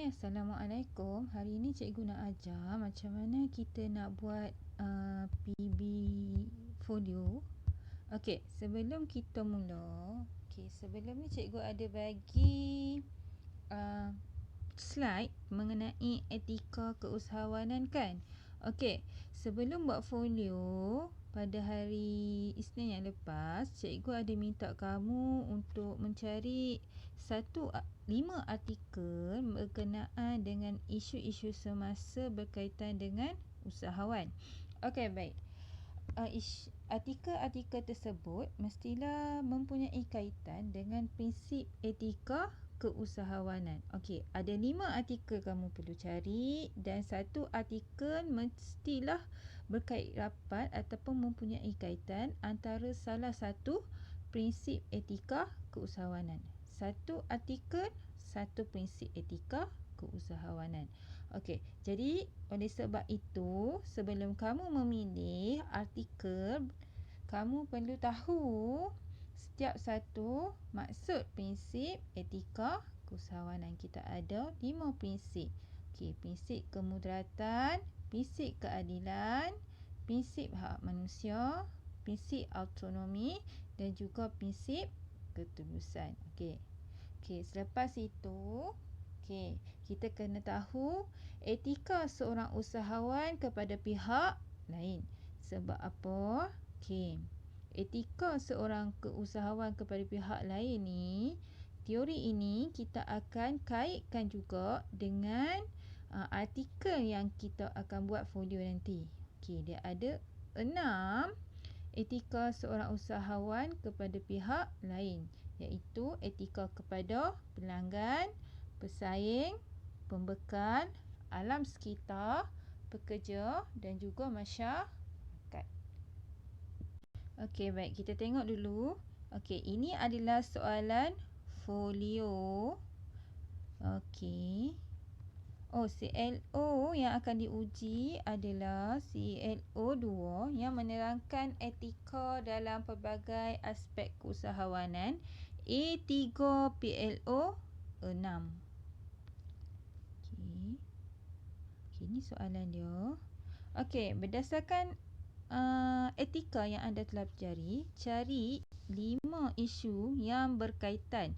Okey, Assalamualaikum. Hari ini cikgu nak ajar macam mana kita nak buat PB folio. Okey, sebelum kita mula, sebelum ni cikgu ada bagi uh, slide mengenai etika keusahawanan kan. Okey, sebelum buat folio pada hari Isnin yang lepas, cikgu ada minta kamu untuk mencari 5 artikel berkenaan dengan isu-isu semasa berkaitan dengan usahawan. Okey, baik. Artikel-artikel tersebut mestilah mempunyai kaitan dengan prinsip etika keusahawanan. Okey, ada 5 artikel kamu perlu cari dan satu artikel mestilah berkait rapat ataupun mempunyai kaitan antara salah satu prinsip etika keusahawanan. Satu artikel, satu prinsip etika keusahawanan. Okey, jadi oleh sebab itu, sebelum kamu memilih artikel, kamu perlu tahu setiap satu maksud prinsip etika keusahawanan. Kita ada 5 prinsip. Okey, prinsip kemudaratan, prinsip keadilan, prinsip hak manusia, prinsip autonomi dan juga prinsip ketulusan. Okey. Selepas itu, kita kena tahu etika seorang usahawan kepada pihak lain. Sebab apa? Etika seorang keusahawan kepada pihak lain ni, teori ini kita akan kaitkan juga dengan artikel yang kita akan buat folio nanti. Dia ada 6 etika seorang usahawan kepada pihak lain, iaitu etika kepada pelanggan, pesaing, pembekal, alam sekitar, pekerja dan juga masyarakat. Okey, baik, kita tengok dulu. Okey, ini adalah soalan folio. Okey. CLO yang akan diuji adalah CLO 2 yang menerangkan etika dalam pelbagai aspek keusahawanan. A3 PLO 6. Ini soalan dia. Okey, berdasarkan etika yang anda telah pelajari, cari 5 isu yang berkaitan.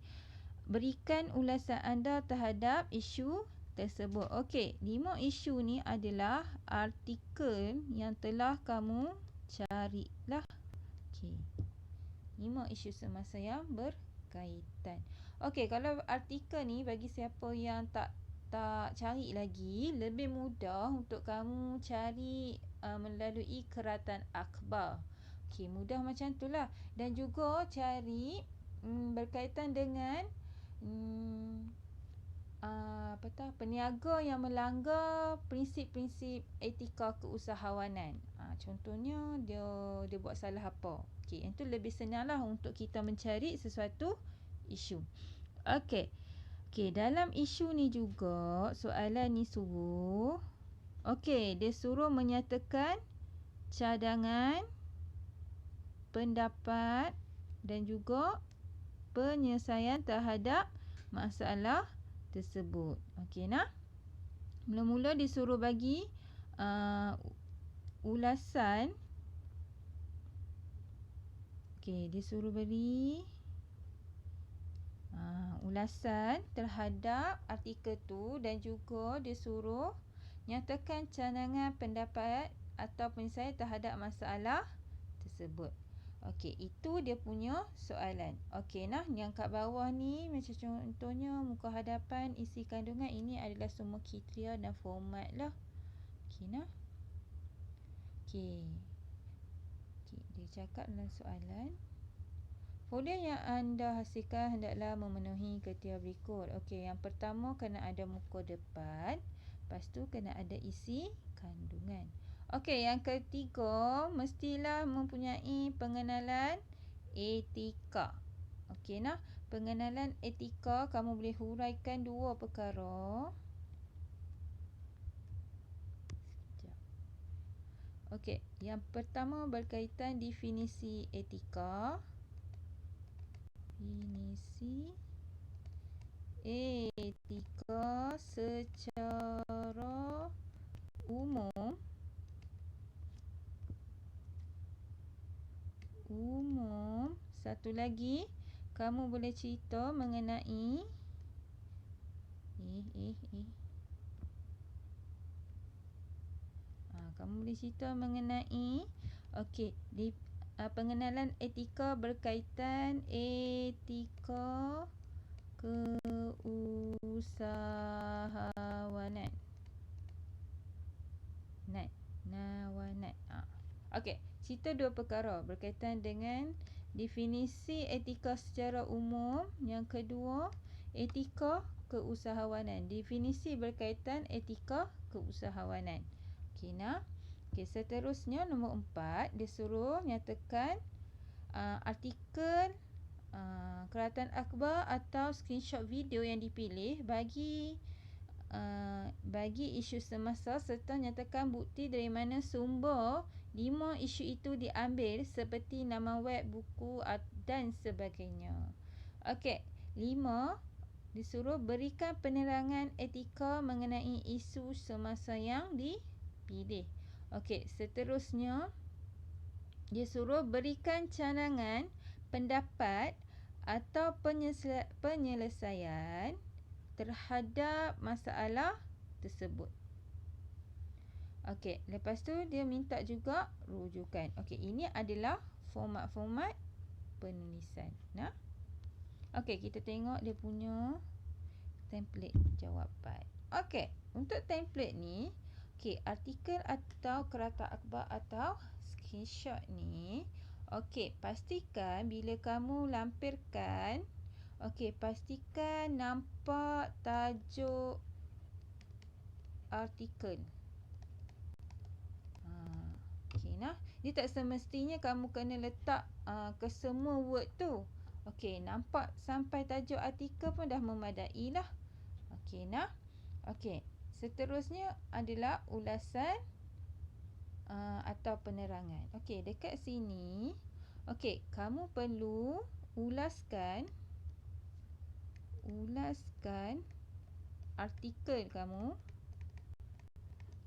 Berikan ulasan anda terhadap isu tersebut. Okey, 5 isu ni adalah artikel yang telah kamu carilah. 5 isu semasa yang berkaitan. Okey, kalau artikel ni bagi siapa yang tak cari lagi, lebih mudah untuk kamu cari melalui keratan akhbar. Mudah macam itulah. Dan juga cari berkaitan dengan peniaga yang melanggar prinsip-prinsip etika keusahawanan. Contohnya dia buat salah apa. Itu lebih senanglah untuk kita mencari sesuatu isu. Okey, dalam isu ni juga soalan ni suruh, dia suruh menyatakan cadangan, pendapat dan juga penyelesaian terhadap masalah tersebut. Mula-mula disuruh bagi ulasan. Disuruh beri ulasan terhadap artikel tu dan juga disuruh nyatakan cadangan, pendapat atau penyelesaian terhadap masalah tersebut. Itu dia punya soalan. Yang kat bawah ni macam contohnya muka hadapan, isi kandungan, ini adalah semua kriteria dan format lah. Dia cakap dalam soalan, folio yang anda hasilkan hendaklah memenuhi kriteria berikut. Yang pertama kena ada muka depan, lepas tu kena ada isi kandungan. Yang ketiga mestilah mempunyai pengenalan etika. Pengenalan etika kamu boleh huraikan 2 perkara. Yang pertama berkaitan definisi etika. Definisi etika secara umum satu lagi kamu boleh cerita mengenai kamu boleh cerita mengenai pengenalan etika berkaitan etika keusahawanan. Cerita dua perkara berkaitan dengan definisi etika secara umum. Yang kedua, etika keusahawanan. Definisi berkaitan etika keusahawanan. Seterusnya nombor 4, dia suruh nyatakan artikel keratan akhbar atau screenshot video yang dipilih bagi isu semasa serta nyatakan bukti dari mana sumber 5 isu itu diambil seperti nama web, buku dan sebagainya. 5, disuruh berikan penerangan etika mengenai isu semasa yang dipilih. Seterusnya dia suruh berikan cadangan pendapat atau penyelesaian terhadap masalah tersebut. Lepas tu dia minta juga rujukan. Ini adalah format-format penulisan. Kita tengok dia punya template jawapan. Untuk template ni, artikel atau kerata akhbar atau screenshot ni, pastikan bila kamu lampirkan, pastikan nampak tajuk artikel. Dia tak semestinya kamu kena letak ke semua word tu. Nampak sampai tajuk artikel pun dah memadai lah. Seterusnya adalah ulasan atau penerangan. Dekat sini, kamu perlu ulaskan artikel kamu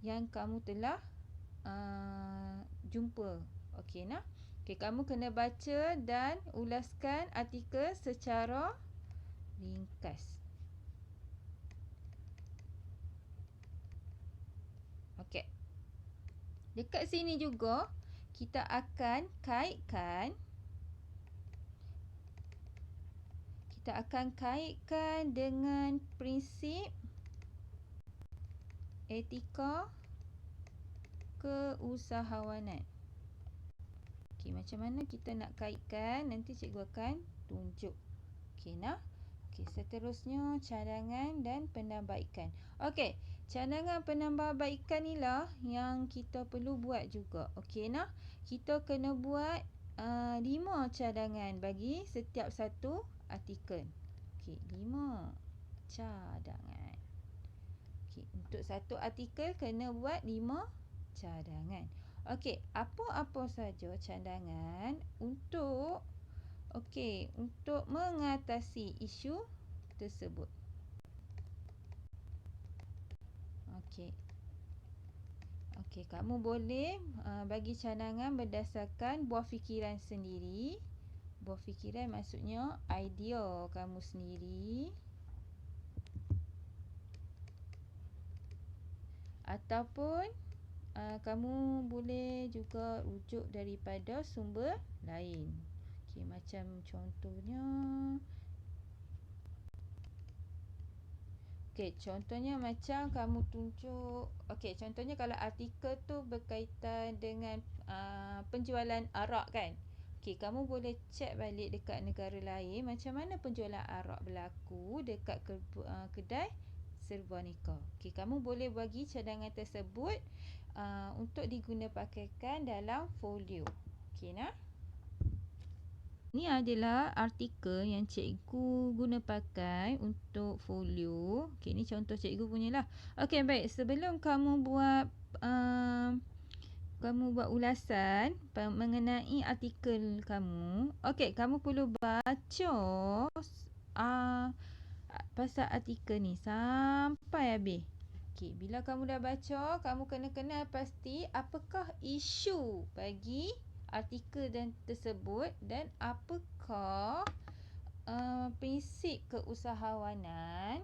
yang kamu telah jumpa. Kamu kena baca dan ulaskan artikel secara ringkas. Dekat sini juga kita akan kaitkan dengan prinsip etika keusahawanan. Macam mana kita nak kaitkan, nanti cikgu akan tunjuk. Seterusnya cadangan dan penambahbaikan. Cadangan penambahbaikan ni lah yang kita perlu buat juga. Kita kena buat 5 cadangan bagi setiap satu artikel. 5 cadangan. Untuk satu artikel kena buat 5 cadangan. Apa-apa saja cadangan untuk mengatasi isu tersebut. Kamu boleh bagi cadangan berdasarkan buah fikiran sendiri. Buah fikiran maksudnya idea kamu sendiri. Ataupun kamu boleh juga rujuk daripada sumber lain. Macam contohnya, contohnya macam kamu tunjuk, contohnya kalau artikel tu berkaitan dengan penjualan arak kan. Kamu boleh check balik dekat negara lain macam mana penjualan arak berlaku dekat kedai serba nikah. Kamu boleh bagi cadangan tersebut untuk digunapakai dalam folio. Ini adalah artikel yang cikgu guna pakai untuk folio. Ini contoh cikgu punya lah. Baik. Sebelum kamu buat ulasan mengenai artikel kamu, kamu perlu baca pasal artikel ni sampai habis. Okey, bila kamu dah baca, kamu kena kenal pasti apakah isu bagi artikel dan tersebut dan apakah prinsip keusahawanan,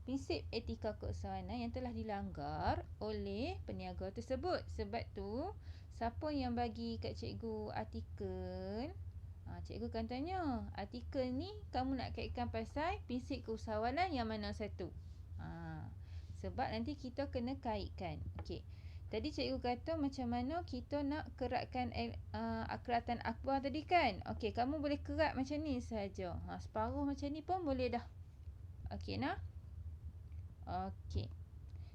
prinsip etika keusahawanan yang telah dilanggar oleh peniaga tersebut. Sebab tu, siapa yang bagi kat cikgu artikel, cikgu akan tanya, artikel ni kamu nak kaitkan pasal prinsip keusahawanan yang mana satu? Sebab nanti kita kena kaitkan. Okey. Tadi cikgu kata macam mana kita nak keratkan keratan akhbar tadi kan? Okey, kamu boleh kerat macam ni saja. Separuh macam ni pun boleh dah. Okey nah? Okey.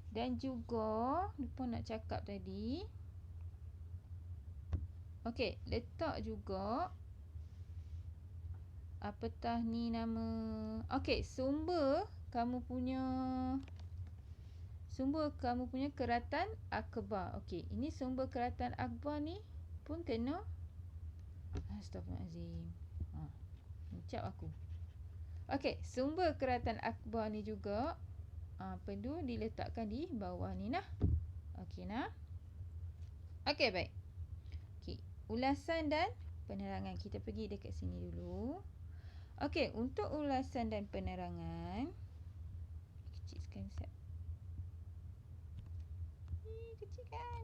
Dan juga lupa nak cakap tadi. Okey, letak juga apatah ni nama. Okey, sumber kamu punya keratan akhbar. Okey, ini sumber keratan akhbar ni pun kena. Astaghfirullahalazim. Ucap aku. Okey, sumber keratan akhbar ni juga perlu diletakkan di bawah ni nah. Okey nah. Okey, baik. Okey, ulasan dan penerangan. Kita pergi dekat sini dulu. Okey, untuk ulasan dan penerangan, kecilkan sekejap. Kecilkan.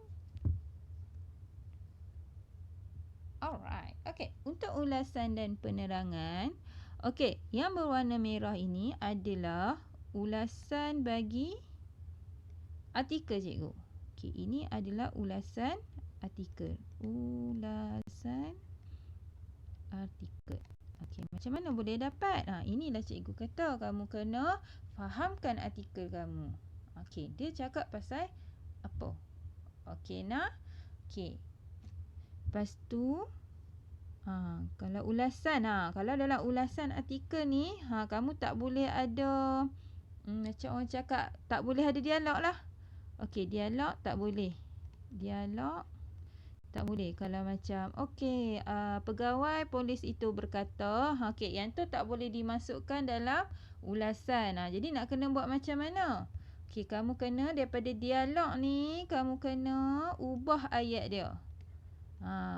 Alright. Okey, untuk ulasan dan penerangan, okey, yang berwarna merah ini adalah ulasan bagi artikel cikgu. Okey, ini adalah ulasan artikel. Ulasan artikel. Okey, macam mana boleh dapat? Inilah cikgu kata kamu kena fahamkan artikel kamu. Okey, dia cakap pasal apa? Okey nah. Okey. Lepas tu kalau ulasan, kalau dalam ulasan artikel ni, kamu tak boleh ada macam orang cakap, tak boleh ada dialog lah. Okey, dialog tak boleh. Dialog tak boleh. Kalau macam okey, pegawai polis itu berkata, okey, yang tu tak boleh dimasukkan dalam ulasan. Jadi nak kena buat macam mana? Okey, kamu kena daripada dialog ni, kamu kena ubah ayat dia.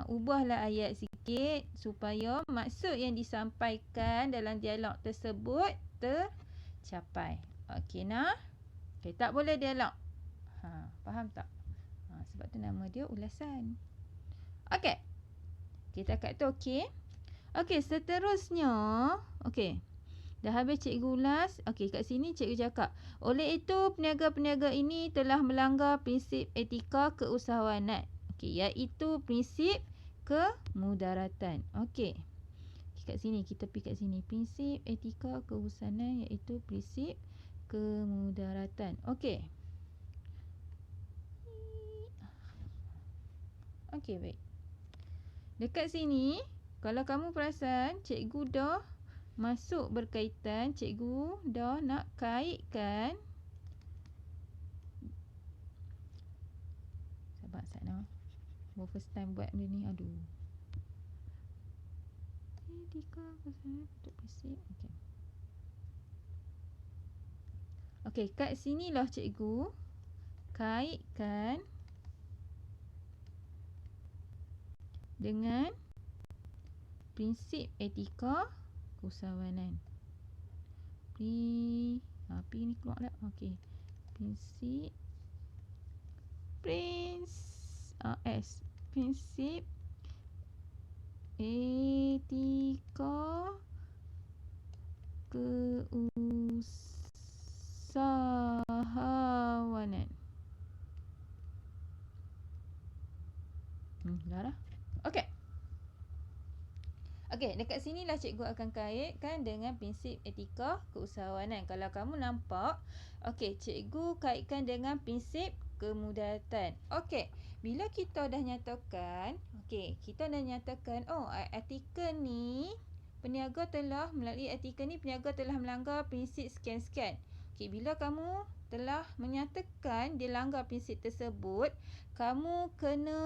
Ubahlah ayat sikit supaya maksud yang disampaikan dalam dialog tersebut tercapai. Okey nah. Okey, tak boleh dialog. Faham tak? Sebab tu nama dia ulasan. Okey. Kita kat tu okey. Okey, seterusnya. Okey. Dah habis cikgu ulas. Okey, kat sini cikgu cakap, oleh itu peniaga-peniaga ini telah melanggar prinsip etika keusahawanan. Okey, iaitu prinsip kemudaratan. Okey. Kat sini, kita pergi kat sini. Prinsip etika keusahawanan iaitu prinsip kemudaratan. Okey. Okey, baik. Dekat sini, kalau kamu perasan, cikgu dah masuk berkaitan, cikgu dah nak kaitkan. Sabar sana. Baru first time buat benda ni. Aduh. Etika keusahawanan untuk prinsip. Okey. Okey, kat sinilah cikgu kaitkan dengan prinsip etika keusahawanan. P ni keluar tak? Okey. Prinsip etika keusahawanan. Dah. Okey. Okey, dekat sinilah cikgu akan kaitkan dengan prinsip etika keusahawanan. Kalau kamu nampak, okey, cikgu kaitkan dengan prinsip kemudaratan. Okey, bila kita dah nyatakan, artikel ni peniaga telah melalui artikel ni peniaga telah melanggar prinsip sekian-sekian. Okey, bila kamu telah menyatakan dia langgar prinsip tersebut, kamu kena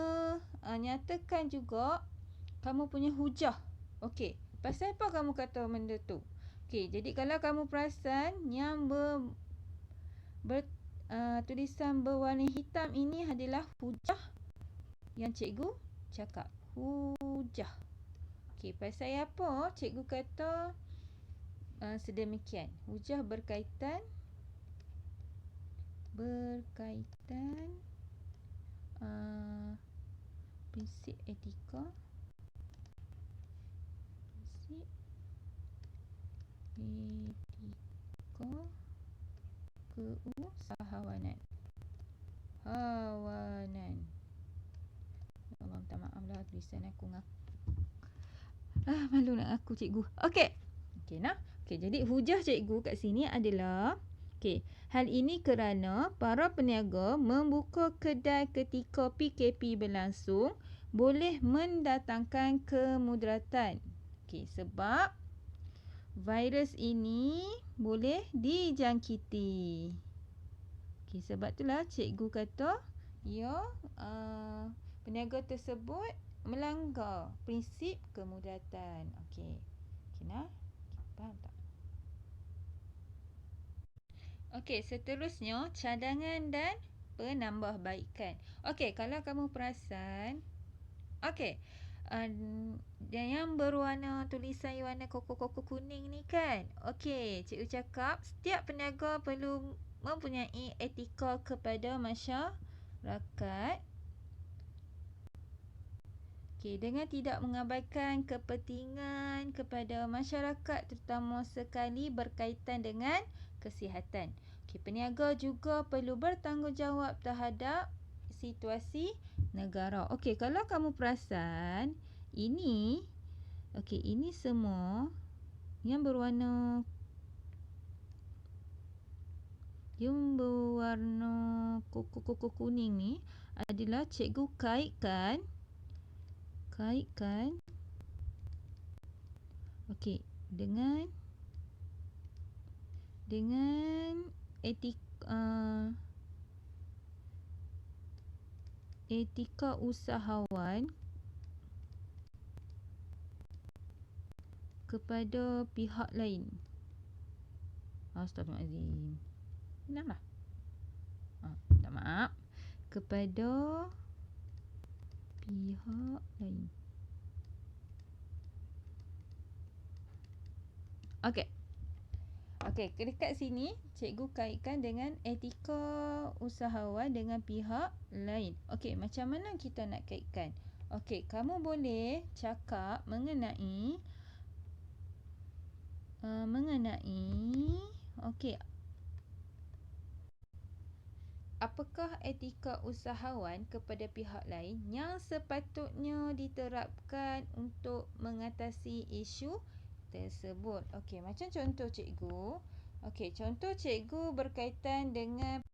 nyatakan juga kamu punya hujah. Okey, pasal apa kamu kata benda tu? Okey, jadi kalau kamu perasan yang tulisan berwarna hitam ini adalah hujah yang cikgu cakap. Hujah. Okey, pasal apa cikgu kata sedemikian? Hujah berkaitan prinsip etika, prinsip etika keusahawanan. Hawanan. Ya Allah, minta maaf lah tulisan aku malu nak aku cikgu. Okey. Okey nah. Okey, jadi hujah cikgu kat sini adalah hal ini kerana para peniaga membuka kedai ketika PKP berlangsung boleh mendatangkan kemudaratan. Sebab virus ini boleh dijangkiti. Sebab itulah cikgu kata peniaga tersebut melanggar prinsip kemudaratan. Okey nah. Faham tak? Okey, seterusnya cadangan dan penambahbaikan. Okey, kalau kamu perasan, yang berwarna tulisan warna koko-koko kuning ni kan. Okey, cikgu cakap setiap peniaga perlu mempunyai etika kepada masyarakat. Dengan tidak mengabaikan kepentingan kepada masyarakat terutama sekali berkaitan dengan kesihatan. Peniaga juga perlu bertanggungjawab terhadap situasi negara. Kalau kamu perasan, ini semua yang berwarna koko-koko kuning ni adalah cikgu kaitkan dengan etika usahawan kepada pihak lain. Astagfirullahalazim. Benarlah. Minta maaf. Kepada pihak lain. Okey, dekat sini cikgu kaitkan dengan etika usahawan dengan pihak lain. Macam mana kita nak kaitkan? Kamu boleh cakap mengenai apakah etika usahawan kepada pihak lain yang sepatutnya diterapkan untuk mengatasi isu tersebut. Macam contoh cikgu. Contoh cikgu berkaitan dengan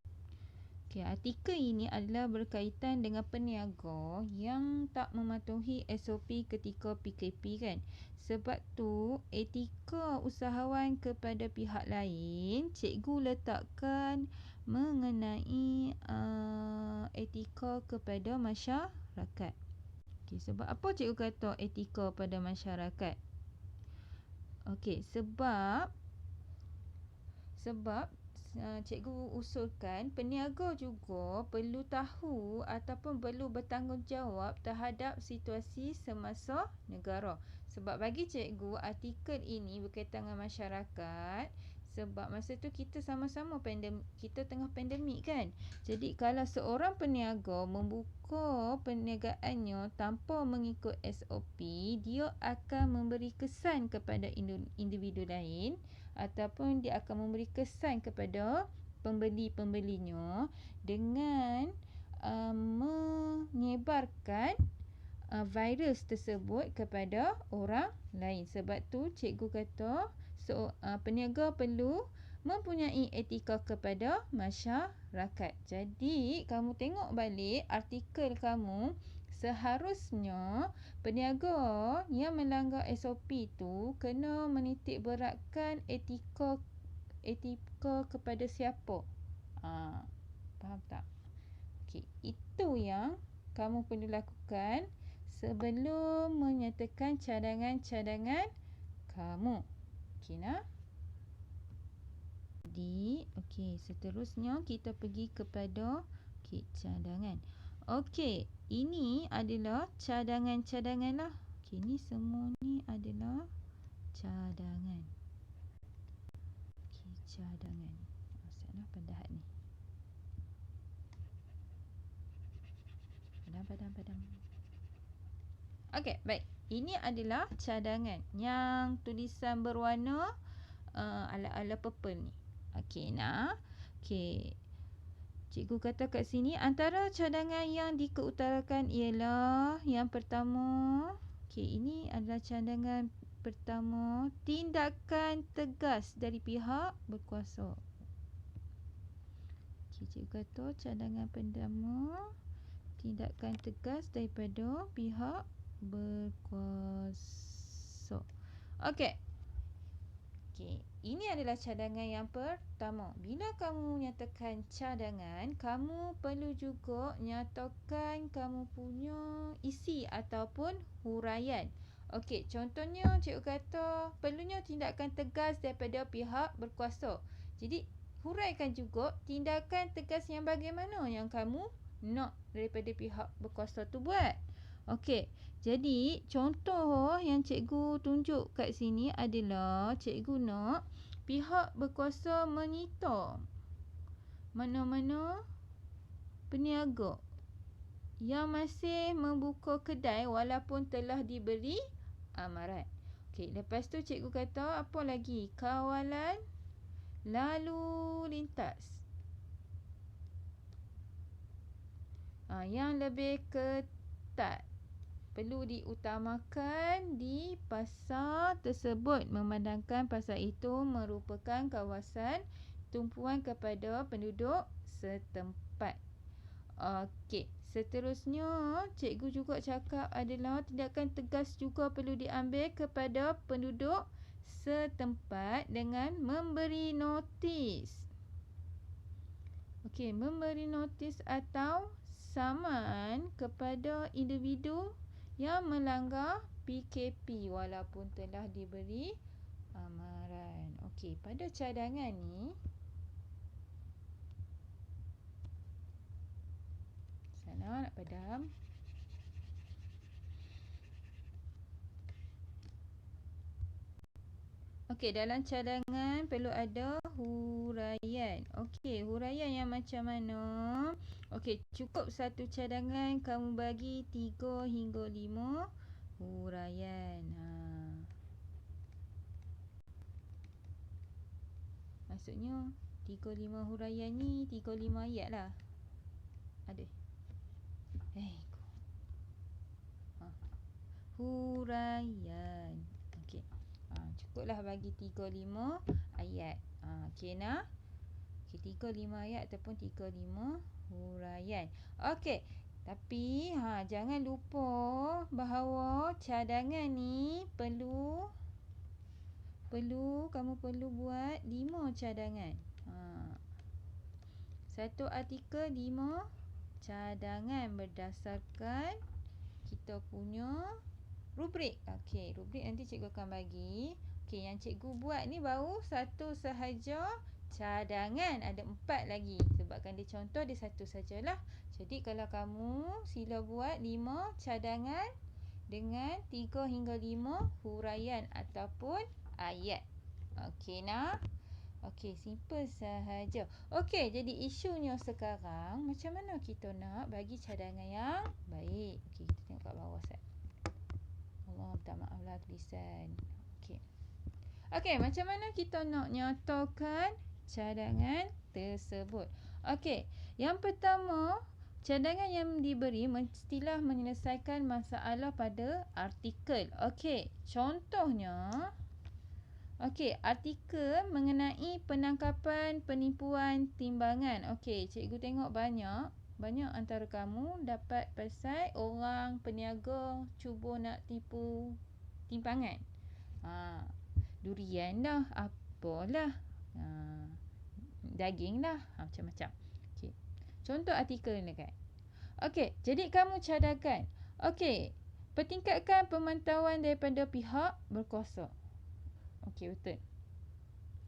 artikel ini adalah berkaitan dengan peniaga yang tak mematuhi SOP ketika PKP kan. Sebab tu etika usahawan kepada pihak lain cikgu letakkan mengenai etika kepada masyarakat. Sebab apa cikgu kata etika pada masyarakat? Sebab cikgu usulkan peniaga juga perlu tahu ataupun perlu bertanggungjawab terhadap situasi semasa negara. Sebab bagi cikgu artikel ini berkaitan dengan masyarakat sebab masa tu kita sama-sama kita tengah pandemik kan. Jadi kalau seorang peniaga membuka perniagaannya tanpa mengikut SOP, dia akan memberi kesan kepada individu lain ataupun dia akan memberi kesan kepada pembeli-pembelinya dengan menyebarkan virus tersebut kepada orang lain. Sebab tu cikgu kata peniaga perlu mempunyai etika kepada masyarakat. Jadi kamu tengok balik artikel kamu, seharusnya peniaga yang melanggar SOP tu kena menitik beratkan etika kepada siapa. Faham tak? Itu yang kamu perlu lakukan sebelum menyatakan cadangan-cadangan kamu. Nah. Jadi, okey, seterusnya kita pergi kepada cadangan. Okey, ini adalah cadangan-cadangan lah. Okey, ni semua ni adalah cadangan. Okey, cadangan. Salah pendahat ni. Padam. Okey, baik. Ini adalah cadangan yang tulisan berwarna ala-ala purple ni. Okey, nah. Okey. Cikgu kata kat sini antara cadangan yang dikeutarakan ialah yang pertama. Okey, ini adalah cadangan pertama, tindakan tegas dari pihak berkuasa. Okey, cikgu kata cadangan pertama, tindakan tegas daripada pihak berkuasa. Okey. Okey, ini adalah cadangan yang pertama. Bila kamu nyatakan cadangan, kamu perlu juga nyatakan kamu punya isi ataupun huraian. Okey, contohnya cikgu kata perlunya tindakan tegas daripada pihak berkuasa. Jadi, huraikan juga tindakan tegas yang bagaimana yang kamu nak daripada pihak berkuasa tu buat. Okey, jadi contoh yang cikgu tunjuk kat sini adalah cikgu nak pihak berkuasa menyita mana-mana peniaga yang masih membuka kedai walaupun telah diberi amaran. Okey, lepas tu cikgu kata apa lagi? Kawalan lalu lintas. Yang lebih ketat perlu diutamakan di pasar tersebut memandangkan pasar itu merupakan kawasan tumpuan kepada penduduk setempat. Okey, seterusnya cikgu juga cakap adalah tindakan tegas juga perlu diambil kepada penduduk setempat dengan memberi notis. Okey, memberi notis atau saman kepada individu yang melanggar PKP walaupun telah diberi amaran. Okey, pada cadangan ni sana nak padam. Okey, dalam cadangan perlu ada huraian. Okey, huraian yang macam mana? Okey, cukup satu cadangan kamu bagi 3 hingga 5 huraian. Maksudnya 3-5 huraian ni 3-5 ayat lah. Ada. Huraian. Okey. Cukuplah bagi 3-5 ayat. Okey nah. Okey, 3-5 ayat ataupun 3-5 huraian. Okey. Tapi jangan lupa bahawa cadangan ni kamu perlu buat 5 cadangan. Satu artikel 5 cadangan berdasarkan kita punya rubrik. Okey, rubrik nanti cikgu akan bagi. Okey, yang cikgu buat ni baru satu sahaja cadangan. Ada 4 lagi. Sebabkan dia contoh dia satu sajalah. Jadi kalau kamu sila buat 5 cadangan dengan 3 hingga 5 huraian ataupun ayat. Okey nah. Okey, simple sahaja. Okey, jadi isunya sekarang macam mana kita nak bagi cadangan yang baik. Okey, kita tengok kat bawah set. Allah, minta maaf lah tulisan. Okey. Okey, macam mana kita nak nyatakan cadangan tersebut? Okey, yang pertama, cadangan yang diberi mestilah menyelesaikan masalah pada artikel. Okey, contohnya artikel mengenai penangkapan penipuan timbangan. Okey, cikgu tengok banyak antara kamu dapat pasal orang peniaga cuba nak tipu timbangan. Durian dah, apalah. Daging dah, macam-macam. Okey. Contoh artikel ni kan. Okey, jadi kamu cadangkan. Okey, pertingkatkan pemantauan daripada pihak berkuasa. Okey, betul.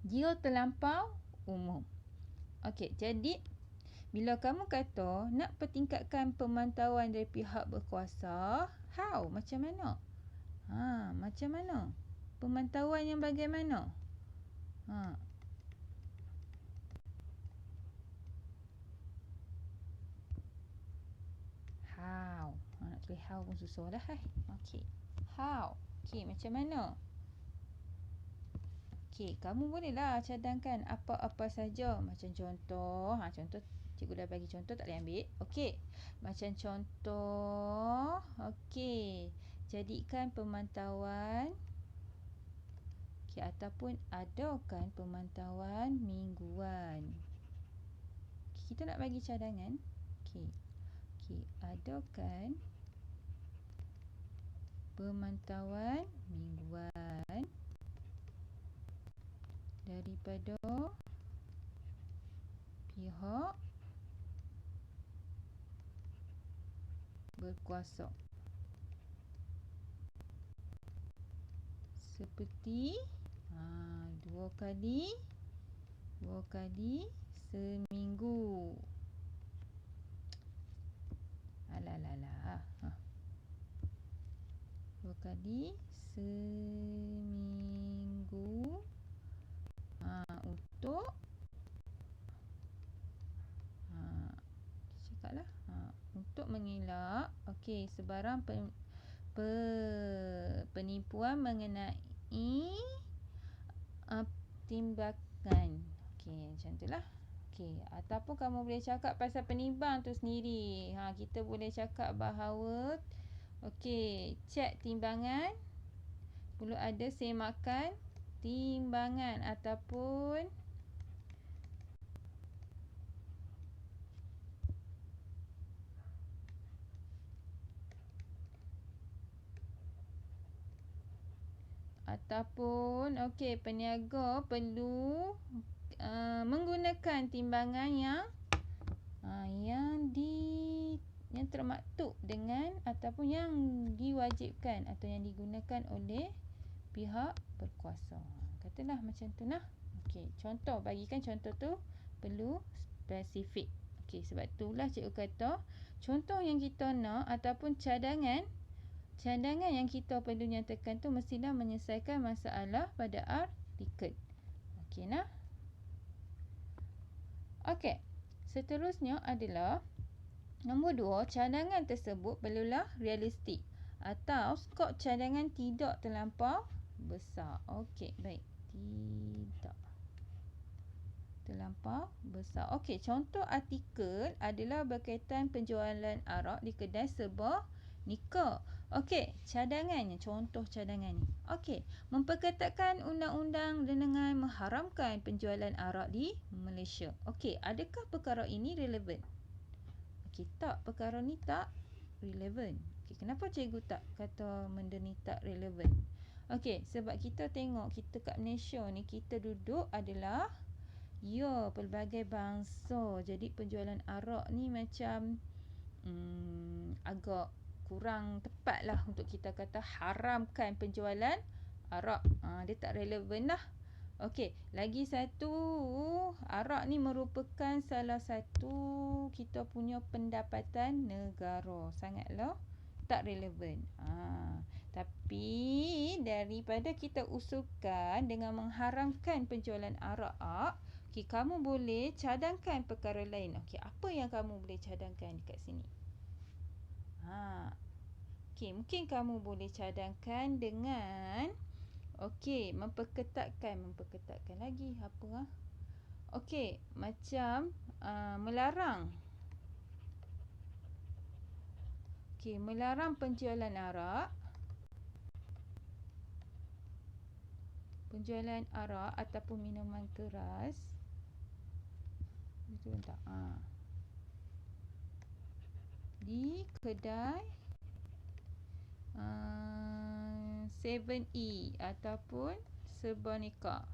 Dia terlampau umum. Okey, jadi bila kamu kata nak pertingkatkan pemantauan dari pihak berkuasa, how? Macam mana? Macam mana? Pemantauan yang bagaimana? How? Nak tulis how pun susah dah. Okey. How? Okey, macam mana? Okey, kamu bolehlah cadangkan apa-apa saja. Macam contoh, contoh cikgu dah bagi contoh, tak boleh ambil. Okey. Macam contoh, okey, jadikan pemantauan ataupun adakan pemantauan mingguan. Kita nak bagi cadangan. Okey, adakan pemantauan mingguan daripada pihak berkuasa. Seperti 2 kali seminggu. Alah. 2 kali seminggu untuk cakaplah untuk mengelak sebarang penipuan mengenai timbakan. Macam itulah. Ataupun kamu boleh cakap pasal penimbang tu sendiri. Kita boleh cakap bahawa cek timbangan perlu ada semakan timbangan ataupun peniaga perlu menggunakan timbangan yang termaktub dengan ataupun yang diwajibkan atau yang digunakan oleh pihak berkuasa. Katalah macam tu nah. Contoh, bagikan contoh tu perlu spesifik. Sebab itulah cikgu kata contoh yang kita nak ataupun cadangan yang kita perlu nyatakan tu mestilah menyelesaikan masalah pada artikel. Nah. Seterusnya adalah nombor 2, cadangan tersebut perlulah realistik atau skop cadangan tidak terlampau besar. Baik. Tidak terlampau besar. Contoh artikel adalah berkaitan penjualan arak di kedai serba nikah. Cadangannya, contoh cadangan ni. Memperketatkan undang-undang dengan mengharamkan penjualan arak di Malaysia. Adakah perkara ini relevan? Tak, perkara ni tak relevan. Kenapa cikgu tak kata benda ni tak relevan? Sebab kita tengok kita kat Malaysia ni, kita duduk adalah pelbagai bangsa. Jadi penjualan arak ni macam agak kurang tepat lah untuk kita kata haramkan penjualan arak. Dia tak relevan lah. Lagi satu, arak ni merupakan salah satu kita punya pendapatan negara. Sangatlah tak relevan. Tapi daripada kita usulkan dengan mengharamkan penjualan arak, kamu boleh cadangkan perkara lain. Apa yang kamu boleh cadangkan dekat sini? Mungkin kamu boleh cadangkan dengan memperketatkan lagi apa? Macam melarang. Melarang penjualan arak. Penjualan arak ataupun minuman keras. Betul tak? Di kedai 7E ataupun serba nikah.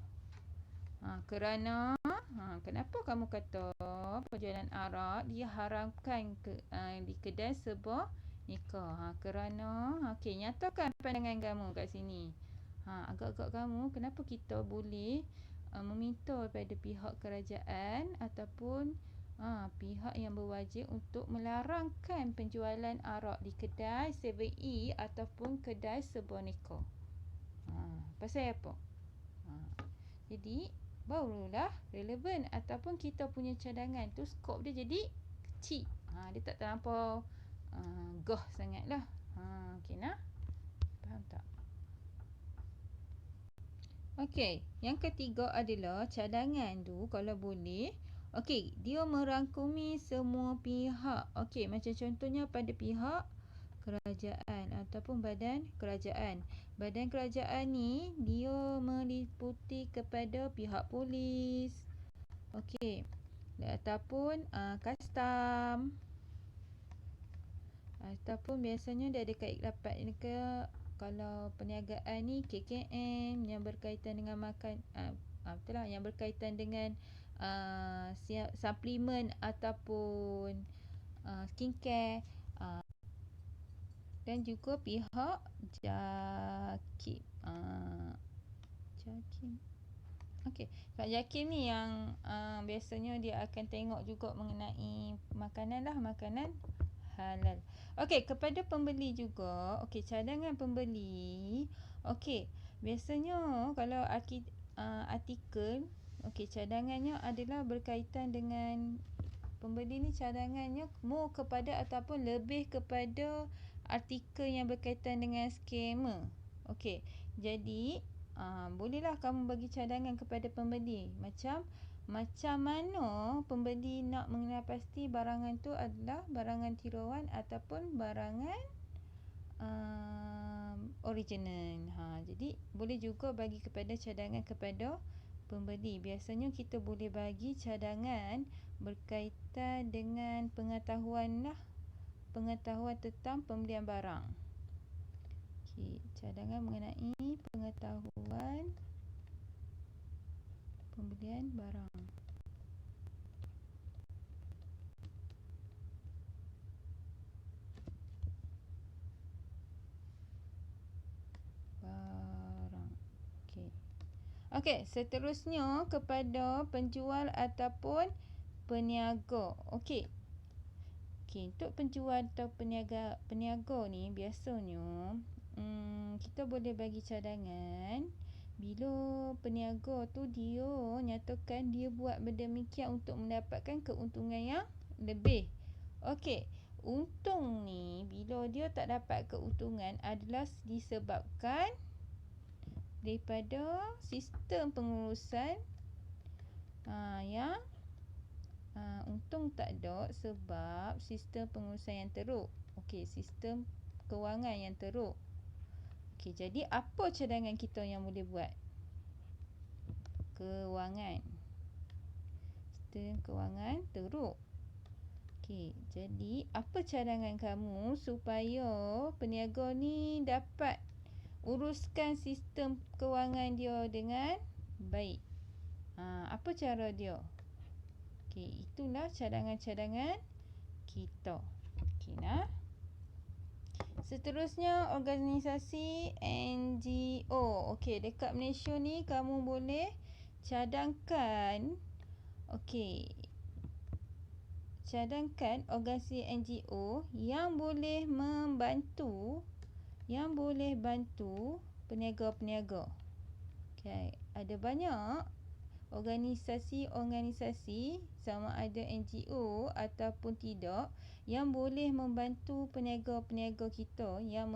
Kerana kenapa kamu kata penjualan arak diharamkan di kedai serba nikah? Kerana nyatakan pandangan kamu kat sini. Agak-agak kamu, kenapa kita boleh meminta pada pihak kerajaan ataupun pihak yang berwajib untuk melarangkan penjualan arak di kedai 7E ataupun kedai Serboneko. Pasal apa? Jadi barulah relevan ataupun kita punya cadangan tu skop dia jadi kecil. Dia tak terlampau gah sangat lah. Okey nah. Faham tak? Okey, yang ketiga adalah cadangan tu kalau boleh, okey, dia merangkumi semua pihak. Okey, macam contohnya pada pihak kerajaan ataupun badan kerajaan. Badan kerajaan ni dia meliputi kepada pihak polis. Okey. Ataupun custom. Ataupun biasanya dia ada kait rapat ke kalau perniagaan ni KKM yang berkaitan dengan makan betul lah, yang berkaitan dengan suplemen ataupun skincare, dan juga pihak JAKIM. JAKIM. Okey, Pak JAKIM ni yang biasanya dia akan tengok juga mengenai makanan lah, makanan halal. Okey, kepada pembeli juga. Okey, cadangan pembeli. Okey, biasanya kalau artikel, okey, cadangannya adalah berkaitan dengan pembeli ni, cadangannya more kepada ataupun lebih kepada artikel yang berkaitan dengan skema. Okey, jadi bolehlah kamu bagi cadangan kepada pembeli. Macam mana pembeli nak mengenal pasti barangan tu adalah barangan tiruan ataupun barangan original. Jadi boleh juga bagi kepada cadangan kepada pembeli. Biasanya kita boleh bagi cadangan berkaitan dengan pengetahuan tentang pembelian barang. Okey, cadangan mengenai pengetahuan pembelian barang. Okey, seterusnya kepada penjual ataupun peniaga. Okey, untuk penjual atau peniaga ni biasanya kita boleh bagi cadangan bila peniaga tu dia nyatakan dia buat berdemikian untuk mendapatkan keuntungan yang lebih. Okey, untung ni bila dia tak dapat keuntungan adalah disebabkan daripada sistem pengurusan yang untung tak ada sebab sistem pengurusan yang teruk. Okey, sistem kewangan yang teruk. Okey, jadi apa cadangan kita yang boleh buat? Kewangan. Sistem kewangan teruk. Okey, jadi apa cadangan kamu supaya peniaga ni dapat uruskan sistem kewangan dia dengan baik? Apa cara dia? Okey, itulah cadangan-cadangan kita. Okey nah. Seterusnya organisasi NGO. Okey, dekat Malaysia ni kamu boleh cadangkan organisasi NGO yang boleh bantu peniaga-peniaga. Okey, ada banyak organisasi sama ada NGO ataupun tidak yang boleh membantu peniaga-peniaga kita yang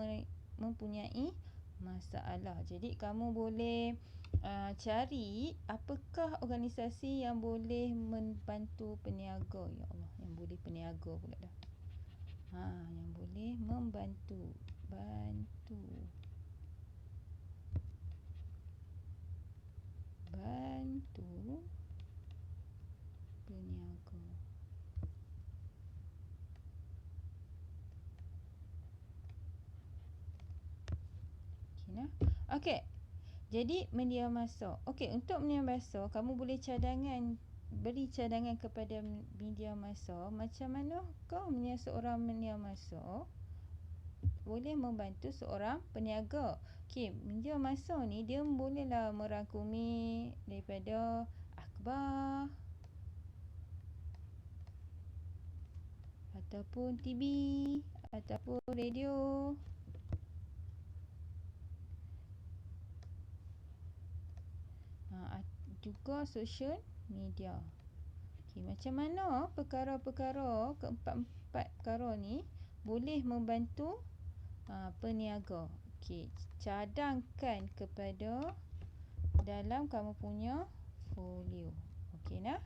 mempunyai masalah. Jadi kamu boleh cari apakah organisasi yang boleh membantu peniaga. Ya Allah, yang boleh peniaga pula dah. Yang boleh membantu peniaga. Okey. Jadi media massa. Okey, untuk media massa kamu boleh beri cadangan kepada media massa. Macam mana kau seorang media massa boleh membantu seorang peniaga. Okey, dia masuk ni dia bolehlah merangkumi daripada akhbar ataupun TV ataupun radio. Juga social media. Okey, macam mana perkara-perkara, keempat-empat perkara ni boleh membantu peniaga. Okey, cadangkan kepada dalam kamu punya folio. Okey nah.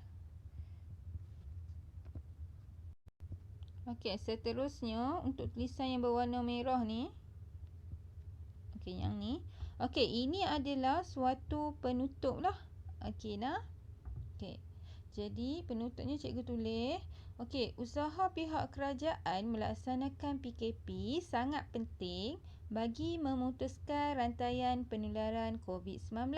Okey, seterusnya untuk tulisan yang berwarna merah ni. Okey, yang ni. Okey, ini adalah suatu penutup lah. Okey nah. Okey. Jadi penutupnya cikgu tulis. Okey, usaha pihak kerajaan melaksanakan PKP sangat penting bagi memutuskan rantaian penularan COVID-19.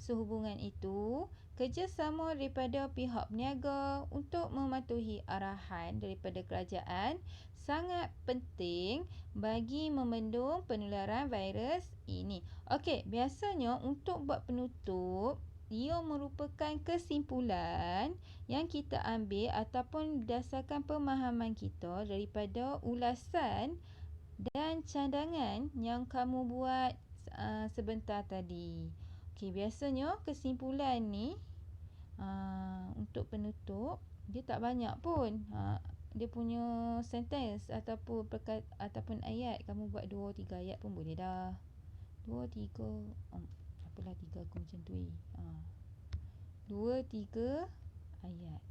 Sehubungan itu, kerjasama daripada pihak peniaga untuk mematuhi arahan daripada kerajaan sangat penting bagi membendung penularan virus ini. Okey, biasanya untuk buat penutup, ia merupakan kesimpulan yang kita ambil ataupun berdasarkan pemahaman kita daripada ulasan dan cadangan yang kamu buat sebentar tadi. Okey, biasanya kesimpulan ni untuk penutup dia tak banyak pun. Dia punya sentence ataupun ayat kamu buat 2-3 ayat pun boleh dah. 2-3 apalah 3 aku macam tu 2-3 ayat.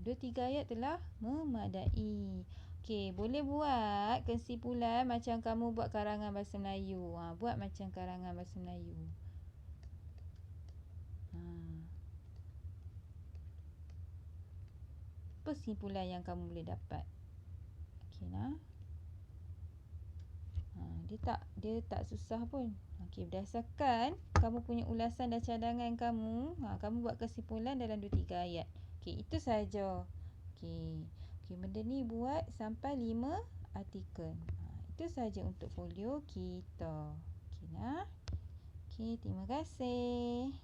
2-3 ayat telah memadai. Okey, boleh buat kesimpulan macam kamu buat karangan bahasa Melayu. Buat macam karangan bahasa Melayu. Kesimpulan yang kamu boleh dapat. Okey nah. Dia tak susah pun. Okey, berdasarkan kamu punya ulasan dan cadangan kamu, kamu buat kesimpulan dalam 2-3 ayat. Okey, itu saja. Okey, benda ni buat sampai 5 artikel. Itu saja untuk folio kita. Okey nah. Okey, terima kasih.